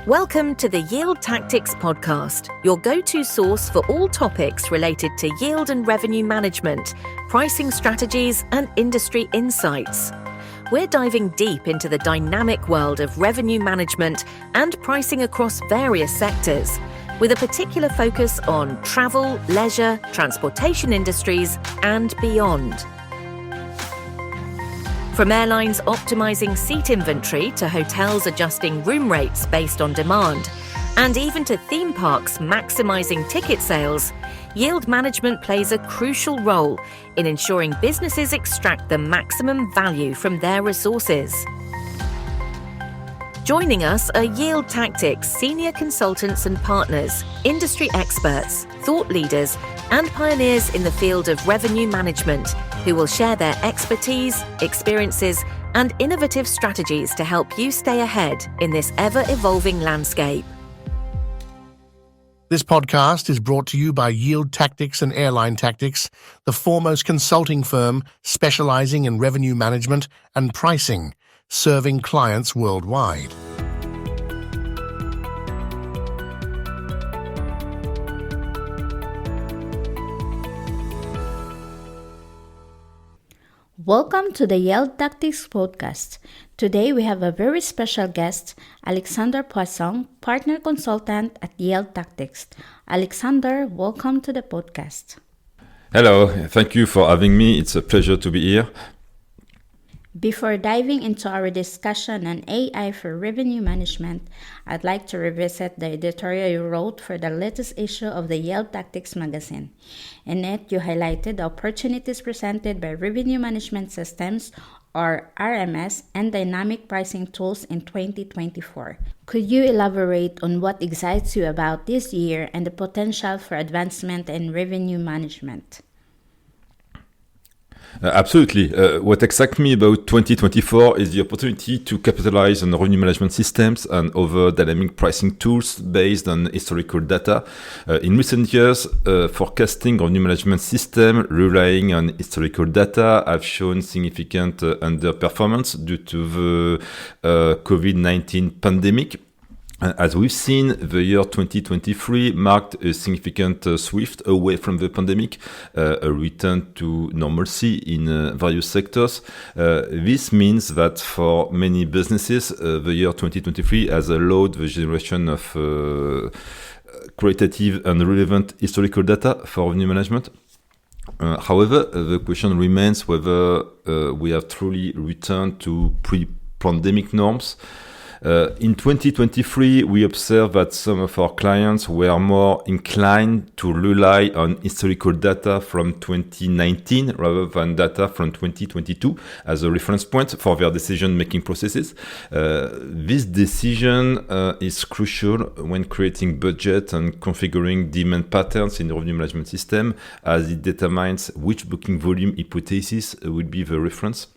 Welcome to the Yield Tactics Podcast, your go-to source for all topics related to yield and revenue management, pricing strategies, and industry insights. We're diving deep into the dynamic world of revenue management and pricing across various sectors, with a particular focus on travel, leisure, transportation industries, and beyond. From airlines optimizing seat inventory to hotels adjusting room rates based on demand, and even to theme parks maximizing ticket sales, yield management plays a crucial role in ensuring businesses extract the maximum value from their resources. Joining us are Yield Tactics senior consultants and partners, industry experts, thought leaders, and pioneers in the field of revenue management, who will share their expertise, experiences, and innovative strategies to help you stay ahead in this ever-evolving landscape. This podcast is brought to you by Yield Tactics and Airline Tactics, the foremost consulting firm specializing in revenue management and pricing, serving clients worldwide. Welcome to the Yield Tactics Podcast. Today we have a very special guest, Alexander Poisson, Partner Consultant at Yield Tactics. Alexander, welcome to the podcast. Hello, thank you for having me. It's a pleasure to be here. Before diving into our discussion on AI for revenue management, I'd like to revisit the editorial you wrote for the latest issue of the Yield Tactics magazine. In it, you highlighted the opportunities presented by revenue management systems, or RMS, and dynamic pricing tools in 2024. Could you elaborate on what excites you about this year and the potential for advancement in revenue management? Absolutely. What excites me about 2024 is the opportunity to capitalize on revenue management systems and other dynamic pricing tools based on historical data. In recent years, forecasting revenue management systems relying on historical data have shown significant underperformance due to the COVID-19 pandemic. As we've seen, the year 2023 marked a significant shift away from the pandemic, a return to normalcy in various sectors. This means that for many businesses, the year 2023 has allowed the generation of qualitative and relevant historical data for revenue management. However, the question remains whether we have truly returned to pre-pandemic norms. In 2023, we observed that some of our clients were more inclined to rely on historical data from 2019 rather than data from 2022 as a reference point for their decision-making processes. This decision is crucial when creating budget and configuring demand patterns in the revenue management system, as it determines which booking volume hypothesis will be the reference.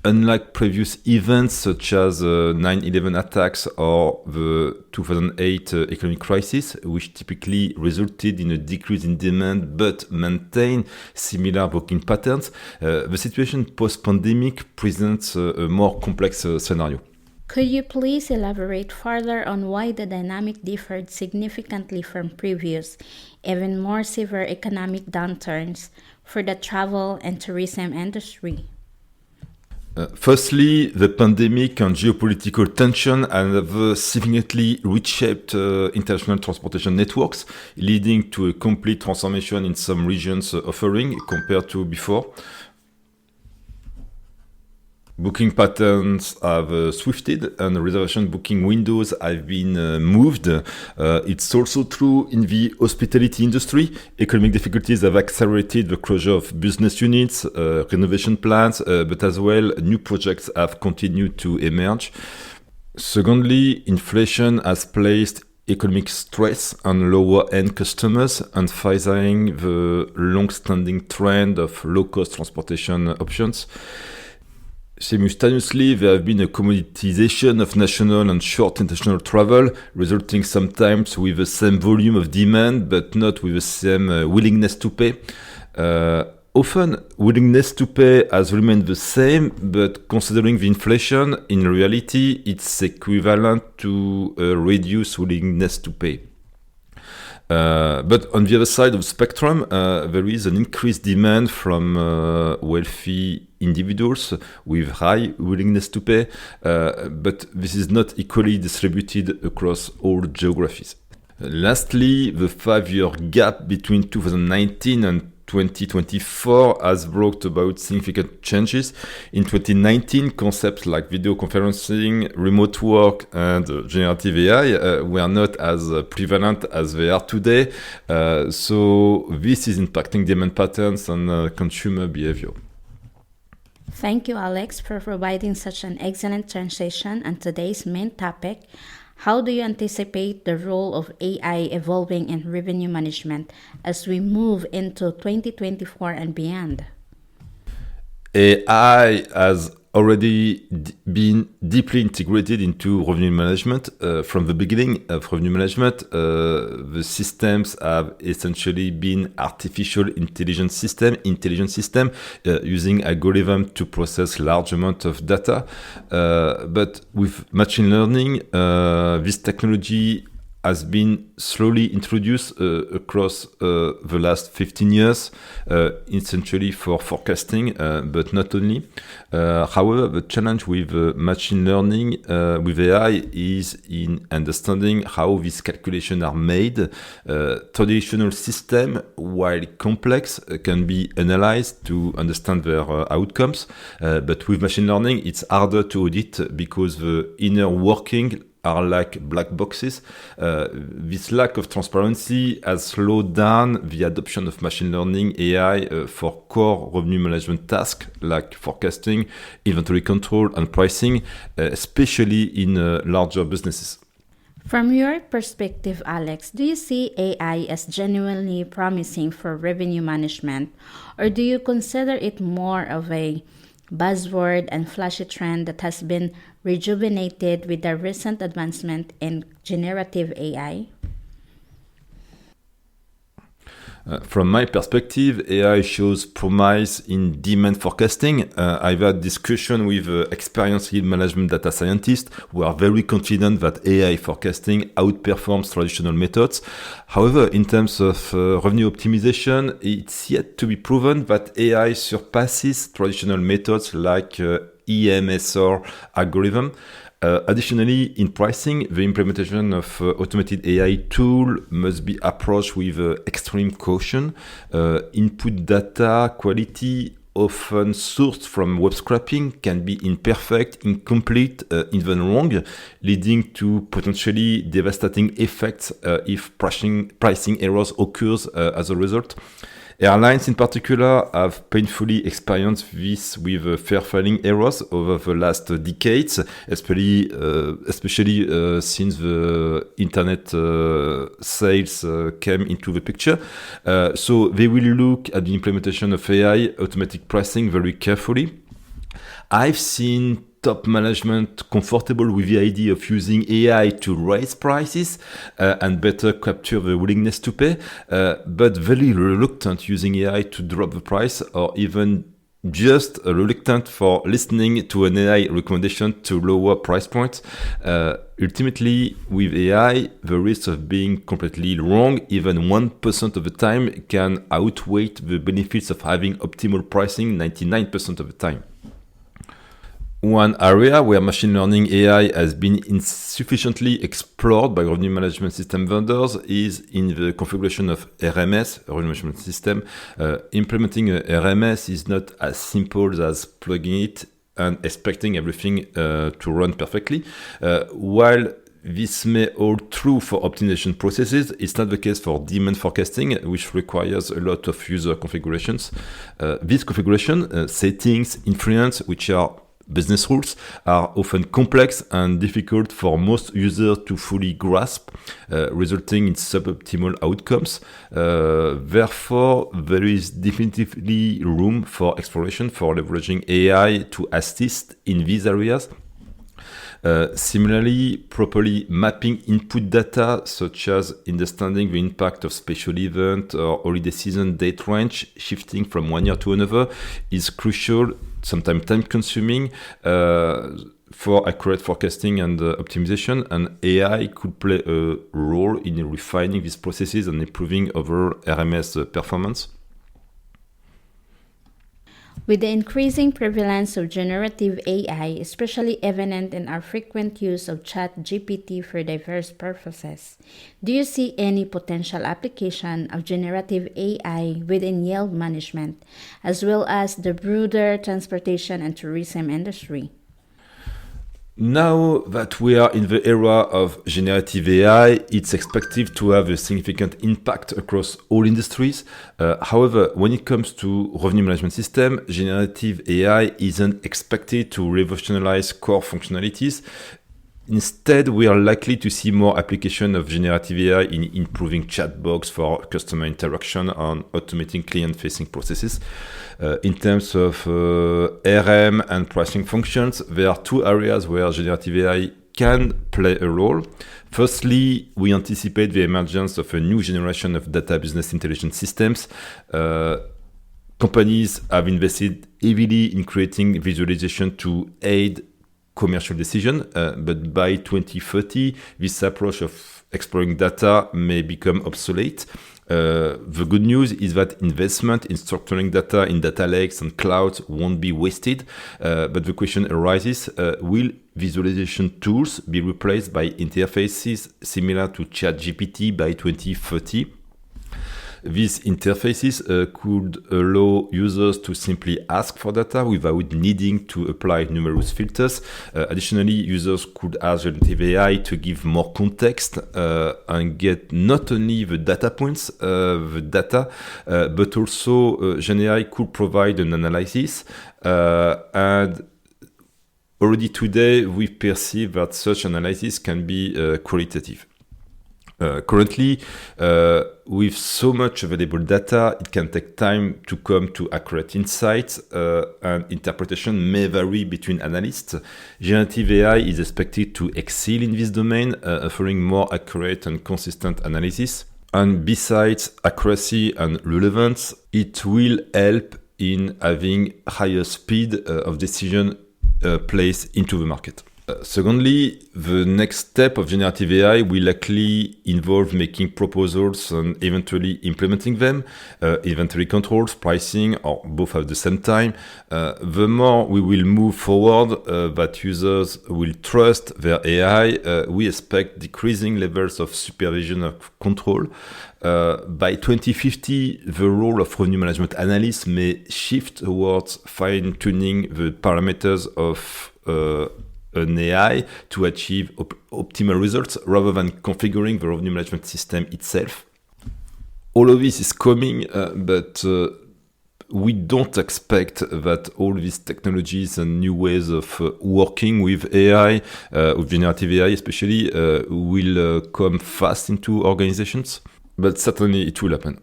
Unlike previous events such as 9/11 attacks or the 2008 economic crisis, which typically resulted in a decrease in demand but maintained similar booking patterns, the situation post-pandemic presents a more complex scenario. Could you please elaborate further on why the dynamic differed significantly from previous, even more severe economic downturns for the travel and tourism industry? Firstly, the pandemic and geopolitical tension have significantly reshaped international transportation networks, leading to a complete transformation in some regions' offering compared to before. Booking patterns have shifted and reservation booking windows have been moved. It's also true in the hospitality industry. Economic difficulties have accelerated the closure of business units, renovation plans, but as well, new projects have continued to emerge. Secondly, inflation has placed economic stress on lower-end customers, emphasizing the long-standing trend of low-cost transportation options. Simultaneously, there have been a commoditization of national and short international travel, resulting sometimes with the same volume of demand, but not with the same willingness to pay. Often, willingness to pay has remained the same, but considering the inflation, in reality, it's equivalent to a reduced willingness to pay. But on the other side of the spectrum, there is an increased demand from wealthy individuals with high willingness to pay, but this is not equally distributed across all geographies. Lastly, the 5-year gap between 2019 and 2024 has brought about significant changes. In 2019, concepts like video conferencing, remote work, and generative AI were not as prevalent as they are today. So this is impacting demand patterns and consumer behavior. Thank you, Alex, for providing such an excellent transition on today's main topic. How do you anticipate the role of AI evolving in revenue management as we move into 2024 and beyond? AI has already been deeply integrated into revenue management. From the beginning of revenue management, the systems have essentially been artificial intelligence system using algorithm to process large amount of data. But with machine learning, this technology has been slowly introduced across the last 15 years, essentially for forecasting, but not only. However, the challenge with machine learning with AI is in understanding how these calculations are made. Traditional system, while complex, can be analyzed to understand their outcomes, but with machine learning, it's harder to audit because the inner working are like black boxes. This lack of transparency has slowed down the adoption of machine learning AI for core revenue management tasks like forecasting, inventory control, and pricing, especially in larger businesses. From your perspective, Alex, do you see AI as genuinely promising for revenue management, or do you consider it more of a buzzword and flashy trend that has been rejuvenated with the recent advancement in generative AI? From my perspective, AI shows promise in demand forecasting. I've had discussion with experienced yield management data scientists who are very confident that AI forecasting outperforms traditional methods. However, in terms of revenue optimization, it's yet to be proven that AI surpasses traditional methods like EMSR algorithm. Additionally, in pricing, the implementation of automated AI tool must be approached with extreme caution. Input data quality, often sourced from web scraping, can be imperfect, incomplete, even wrong, leading to potentially devastating effects if pricing errors occurs as a result. Airlines in particular have painfully experienced this with fare filing errors over the last decades, especially since the internet sales came into the picture. So they will look at the implementation of AI automatic pricing very carefully. I've seen top management comfortable with the idea of using AI to raise prices and better capture the willingness to pay, but very reluctant using AI to drop the price, or even just reluctant for listening to an AI recommendation to lower price points. Ultimately, with AI, the risk of being completely wrong, even 1% of the time, can outweigh the benefits of having optimal pricing 99% of the time. One area where machine learning AI has been insufficiently explored by revenue management system vendors is in the configuration of RMS, revenue management system. Implementing a RMS is not as simple as plugging it and expecting everything to run perfectly. While this may hold true for optimization processes, it's not the case for demand forecasting, which requires a lot of user configurations. This configuration, settings, inference, which are business rules, are often complex and difficult for most users to fully grasp, resulting in suboptimal outcomes. Therefore, there is definitively room for exploration for leveraging AI to assist in these areas. Similarly, properly mapping input data, such as understanding the impact of special event or holiday season date range shifting from one year to another, is crucial, sometimes time-consuming, for accurate forecasting and optimization, and AI could play a role in refining these processes and improving overall RMS performance. With the increasing prevalence of generative AI, especially evident in our frequent use of ChatGPT for diverse purposes, do you see any potential application of generative AI within yield management, as well as the broader transportation and tourism industry? Now that we are in the era of generative AI, it's expected to have a significant impact across all industries. However, when it comes to revenue management system, generative AI isn't expected to revolutionize core functionalities. Instead, we are likely to see more application of generative AI in improving chatbots for customer interaction and automating client-facing processes. In terms of RM and pricing functions, there are two areas where generative AI can play a role. Firstly, we anticipate the emergence of a new generation of data business intelligence systems. Companies have invested heavily in creating visualization to aid commercial decision, but by 2030, this approach of exploring data may become obsolete. The good news is that investment in structuring data in data lakes and clouds won't be wasted, but the question arises, will visualization tools be replaced by interfaces similar to ChatGPT by 2030? These interfaces could allow users to simply ask for data without needing to apply numerous filters. Additionally, users could ask generative AI to give more context and get not only the data points, but also Gen AI could provide an analysis. And already today, we perceive that such analysis can be qualitative. Currently, with so much available data, it can take time to come to accurate insights, and interpretation may vary between analysts. Generative AI is expected to excel in this domain, offering more accurate and consistent analysis. And besides accuracy and relevance, it will help in having higher speed of decision placed into the market. Secondly, the next step of generative AI will likely involve making proposals and eventually implementing them, inventory controls, pricing, or both at the same time. The more we will move forward, that users will trust their AI, we expect decreasing levels of supervision of control. By 2050, the role of revenue management analysts may shift towards fine-tuning the parameters of an AI to achieve optimal results rather than configuring the revenue management system itself. All of this is coming, but we don't expect that all these technologies and new ways of working with AI, with generative AI especially, will come fast into organizations, but certainly it will happen.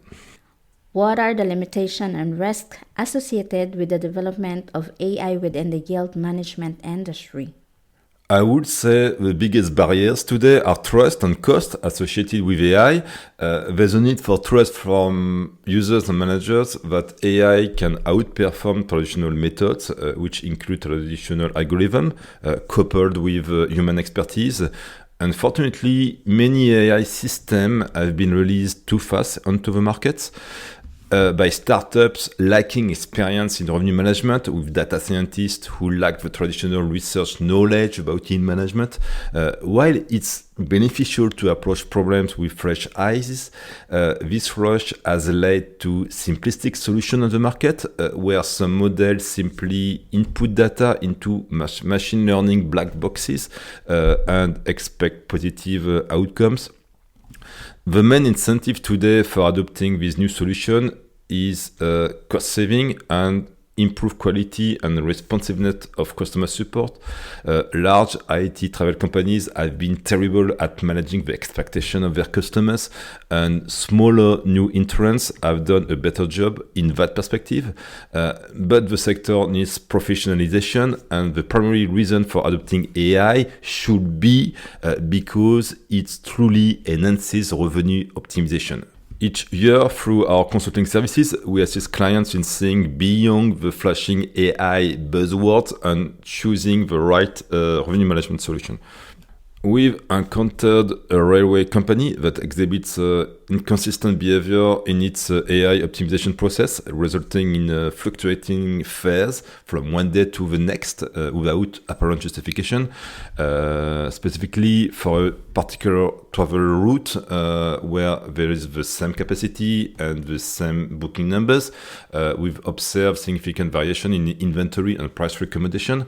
What are the limitations and risks associated with the development of AI within the yield management industry? I would say the biggest barriers today are trust and cost associated with AI. There's a need for trust from users and managers that AI can outperform traditional methods, which include traditional algorithms, coupled with human expertise. Unfortunately, many AI systems have been released too fast onto the markets by startups lacking experience in revenue management, with data scientists who lack the traditional research knowledge about yield management. While it's beneficial to approach problems with fresh eyes, this rush has led to simplistic solutions on the market, where some models simply input data into machine learning black boxes and expect positive outcomes. The main incentive today for adopting this new solution is cost saving and improve quality and responsiveness of customer support. Large IT travel companies have been terrible at managing the expectation of their customers, and smaller new entrants have done a better job in that perspective. But the sector needs professionalization, and the primary reason for adopting AI should be because it truly enhances revenue optimization. Each year, through our consulting services, we assist clients in seeing beyond the flashing AI buzzwords and choosing the right revenue management solution. We've encountered a railway company that exhibits inconsistent behavior in its AI optimization process, resulting in fluctuating fares from one day to the next without apparent justification. Specifically for a particular travel route where there is the same capacity and the same booking numbers, we've observed significant variation in inventory and price recommendation.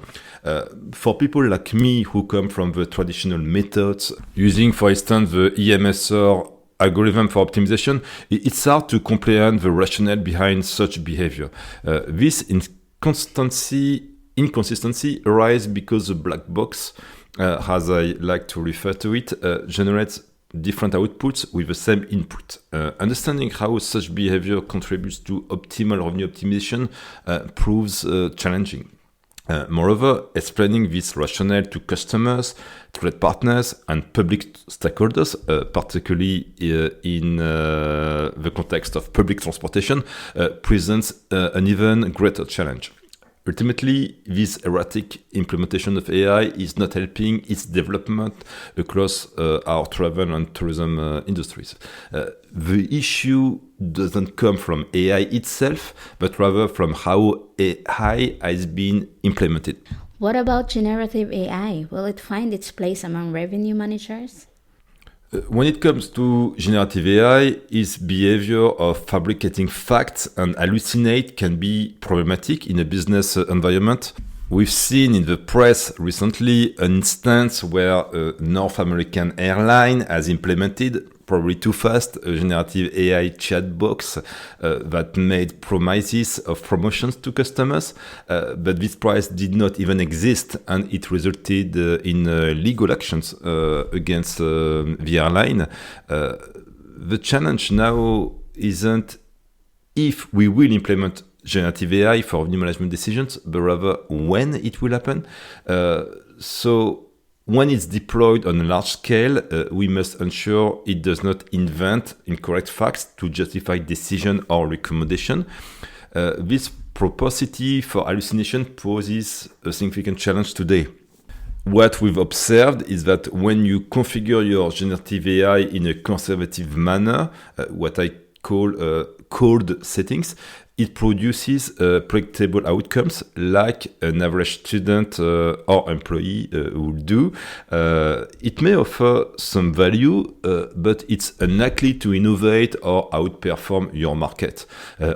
For people like me who come from the traditional methods, using, for instance, the EMSR algorithm for optimization, it's hard to comprehend the rationale behind such behavior. This inconsistency arises because the black box, as I like to refer to it, generates different outputs with the same input. Understanding how such behavior contributes to optimal revenue optimization proves challenging. Moreover, explaining this rationale to customers, trade partners, and public stakeholders, particularly in the context of public transportation, presents an even greater challenge. Ultimately, this erratic implementation of AI is not helping its development across our travel and tourism industries. The issue doesn't come from AI itself, but rather from how AI has been implemented. What about generative AI? Will it find its place among revenue managers? When it comes to generative AI, its behavior of fabricating facts and hallucinate can be problematic in a business environment. We've seen in the press recently an instance where a North American airline has implemented, probably too fast, a generative AI chat box that made promises of promotions to customers, but this price did not even exist, and it resulted in legal actions against the airline. The challenge now isn't if we will implement generative AI for revenue management decisions, but rather when it will happen. So when it's deployed on a large scale, we must ensure it does not invent incorrect facts to justify decision or recommendation. This propensity for hallucination poses a significant challenge today. What we've observed is that when you configure your generative AI in a conservative manner, what I call cold settings, it produces predictable outcomes like an average student or employee would do. It may offer some value, but it's unlikely to innovate or outperform your market.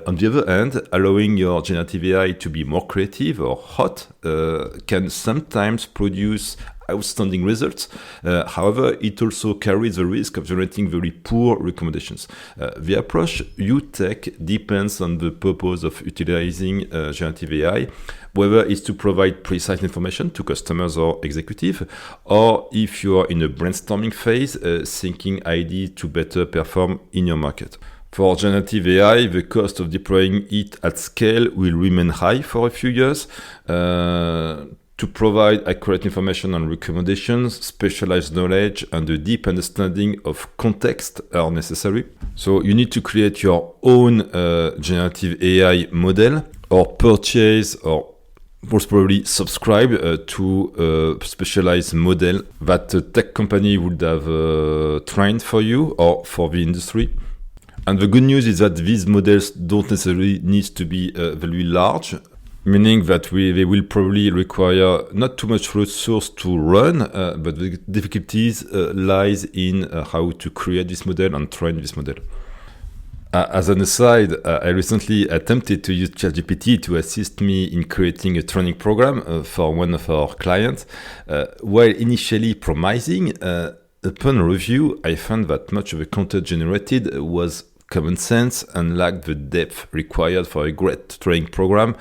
On the other hand, allowing your generative AI to be more creative or hot can sometimes produce outstanding results. However, it also carries the risk of generating very poor recommendations. The approach you take depends on the purpose of utilizing generative AI, whether it's to provide precise information to customers or executives, or if you are in a brainstorming phase, thinking ideas to better perform in your market. For generative AI, the cost of deploying it at scale will remain high for a few years. To provide accurate information and recommendations, specialized knowledge, and a deep understanding of context are necessary. So you need to create your own generative AI model, or purchase, or most probably subscribe to a specialized model that a tech company would have trained for you or for the industry. And the good news is that these models don't necessarily need to be very large, meaning that they will probably require not too much resource to run, but the difficulties lies in how to create this model and train this model. As an aside, I recently attempted to use ChatGPT to assist me in creating a training program for one of our clients. While initially promising, upon review, I found that much of the content generated was common sense and lacked the depth required for a great training program.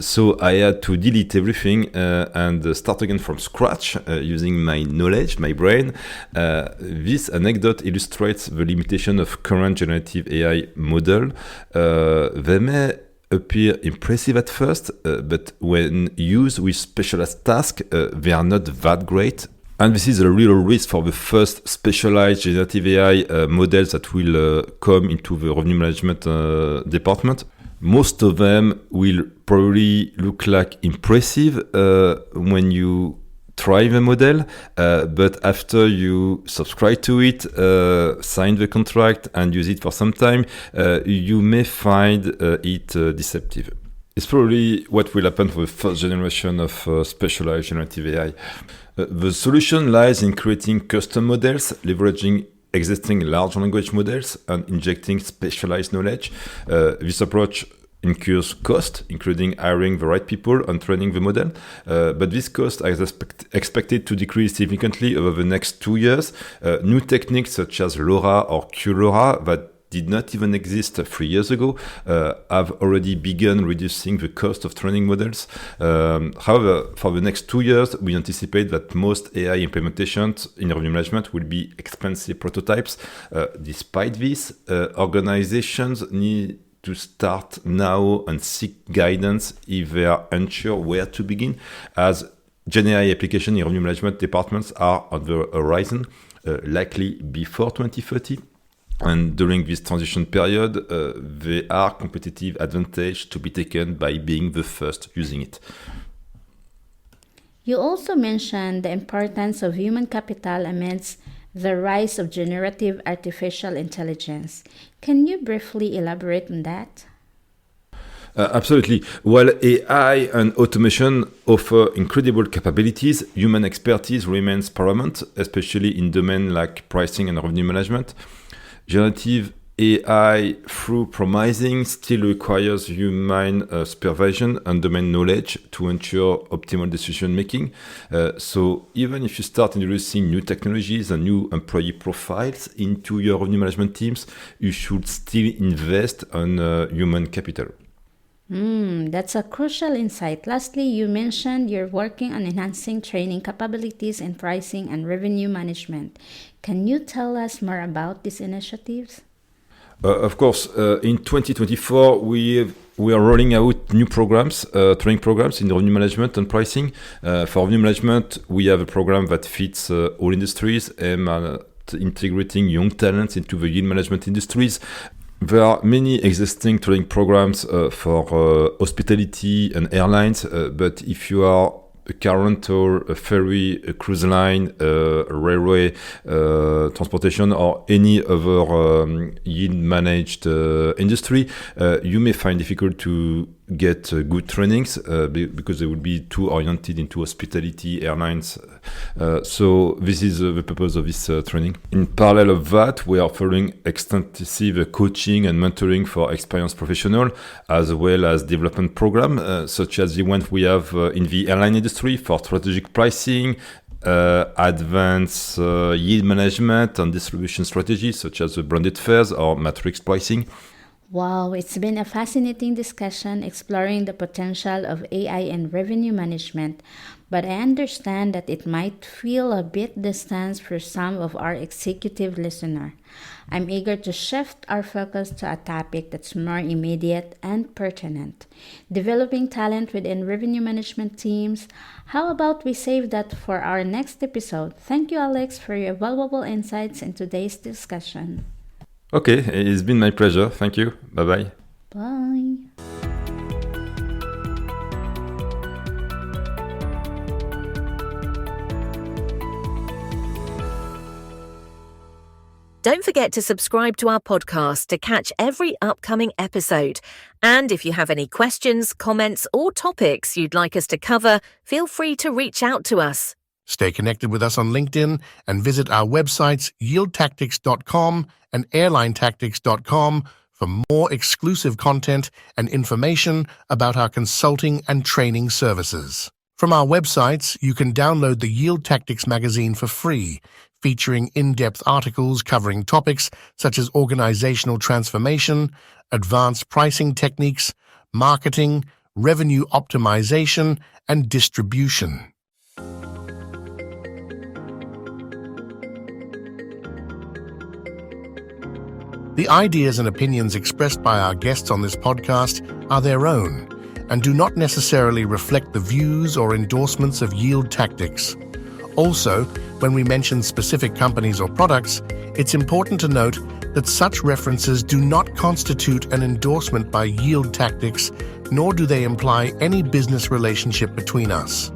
So I had to delete everything and start again from scratch using my knowledge, my brain. This anecdote illustrates the limitation of current generative AI model. They may appear impressive at first, but when used with specialized tasks, they are not that great. And this is a real risk for the first specialized generative AI models that will come into the revenue management department. Most of them will probably look like impressive when you try the model, but after you subscribe to it, sign the contract and use it for some time, you may find it deceptive. It's probably what will happen for the first generation of specialized generative AI. The solution lies in creating custom models, leveraging existing large language models, and injecting specialized knowledge. This approach incurs cost, including hiring the right people and training the model. But this cost is expected to decrease significantly over the next 2 years. New techniques such as LoRa or QLoRa that did not even exist 3 years ago, have already begun reducing the cost of training models. However, for the next 2 years, we anticipate that most AI implementations in revenue management will be expensive prototypes. Despite this, organizations need to start now and seek guidance if they are unsure where to begin, as GenAI applications in revenue management departments are on the horizon, likely before 2030. And during this transition period, there are competitive advantage to be taken by being the first using it. You also mentioned the importance of human capital amidst the rise of generative artificial intelligence. Can you briefly elaborate on that? Absolutely. While AI and automation offer incredible capabilities, human expertise remains paramount, especially in domains like pricing and revenue management. Generative AI, through promising, still requires human supervision and domain knowledge to ensure optimal decision making. So even if you start introducing new technologies and new employee profiles into your revenue management teams, you should still invest on human capital. That's a crucial insight. Lastly, you mentioned you're working on enhancing training capabilities in pricing and revenue management. Can you tell us more about these initiatives? Of course, in 2024, we are rolling out new programs, training programs in revenue management and pricing. For revenue management, we have a program that fits all industries aimed at integrating young talents into the yield management industries. There are many existing training programs for hospitality and airlines, but if you are a car rental, a ferry, a cruise line, a railway, transportation, or any other yield managed industry, you may find difficult to get good trainings because they will be too oriented into hospitality, airlines. So this is the purpose of this training. In parallel of that, we are following extensive coaching and mentoring for experienced professionals, as well as development programs, such as the one we have in the airline industry for strategic pricing, advanced yield management and distribution strategies, such as the branded fares or matrix pricing. Wow, it's been a fascinating discussion exploring the potential of AI in revenue management, but I understand that it might feel a bit distant for some of our executive listeners. I'm eager to shift our focus to a topic that's more immediate and pertinent: developing talent within revenue management teams. How about we save that for our next episode? Thank you, Alex, for your valuable insights in today's discussion. Okay, it's been my pleasure. Thank you. Bye-bye. Bye. Don't forget to subscribe to our podcast to catch every upcoming episode. And if you have any questions, comments, or topics you'd like us to cover, feel free to reach out to us. Stay connected with us on LinkedIn and visit our websites yieldtactics.com and airlinetactics.com for more exclusive content and information about our consulting and training services. From our websites, you can download the Yield Tactics magazine for free, featuring in-depth articles covering topics such as organizational transformation, advanced pricing techniques, marketing, revenue optimization, and distribution. The ideas and opinions expressed by our guests on this podcast are their own and do not necessarily reflect the views or endorsements of Yield Tactics. Also, when we mention specific companies or products, it's important to note that such references do not constitute an endorsement by Yield Tactics, nor do they imply any business relationship between us.